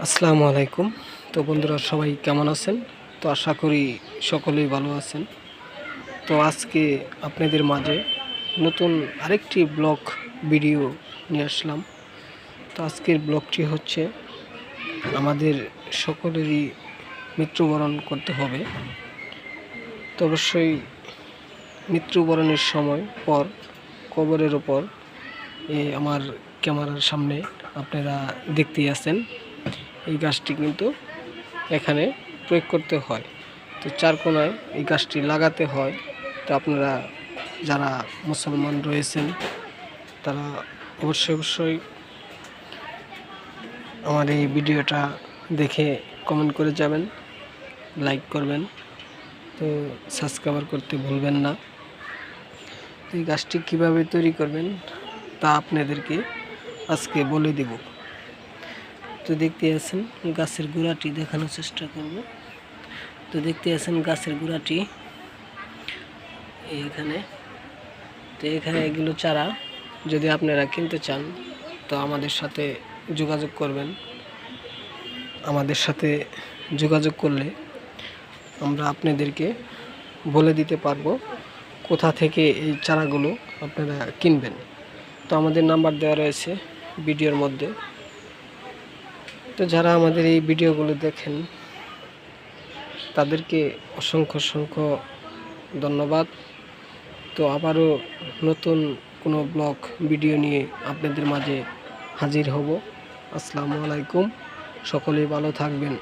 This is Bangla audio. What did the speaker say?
আসসালামু আলাইকুম। তো বন্ধুরা সবাই কেমন আছেন? তো আশা করি সকলেই ভালো আছেন। তো আজকে আপনাদের মাঝে নতুন আরেকটি ব্লগ ভিডিও নিয়ে আসলাম। তো আজকের ব্লগটি হচ্ছে আমাদের সকলেরই মৃত্যুবরণ করতে হবে। তো অবশ্যই মৃত্যুবরণের সময় পর কবরের ওপর আমার ক্যামেরার সামনে আপনারা দেখতেই আছেন, এই গাছটি কিন্তু এখানে প্রয়োগ করতে হয়। তো চার কোনায় এই গাছটি লাগাতে হয়। তো আপনারা যারা মুসলমান রয়েছেন তারা অবশ্যই আমার এই ভিডিওটা দেখে কমেন্ট করে যাবেন, লাইক করবেন, তো সাবস্ক্রাইব করতে ভুলবেন না। এই গাছটি কিভাবে তৈরি করবেন তা আপনাদেরকে আজকে বলে দেব। তো দেখতে আছেন গাছের গোড়াটি দেখানোর চেষ্টা করব। তো দেখতে আছেন গাছের গোড়াটি এখানে। তো এখানে এগুলো চারা যদি আপনারা কিনতে চান তো আমাদের সাথে যোগাযোগ করবেন। আমাদের সাথে যোগাযোগ করলে আমরা আপনাদেরকে বলে দিতে পারবো কোথা থেকে এই চারাগুলো আপনারা কিনবেন। তো আমাদের নাম্বার দেওয়া রয়েছে ভিডিওর মধ্যে। তো যারা আমাদের এই ভিডিওগুলো দেখেন তাদেরকে অসংখ্য ধন্যবাদ। তো আবারও নতুন কোনো ব্লগ ভিডিও নিয়ে আপনাদের মাঝে হাজির হব। আসসালামু আলাইকুম, সকলেই ভালো থাকবেন।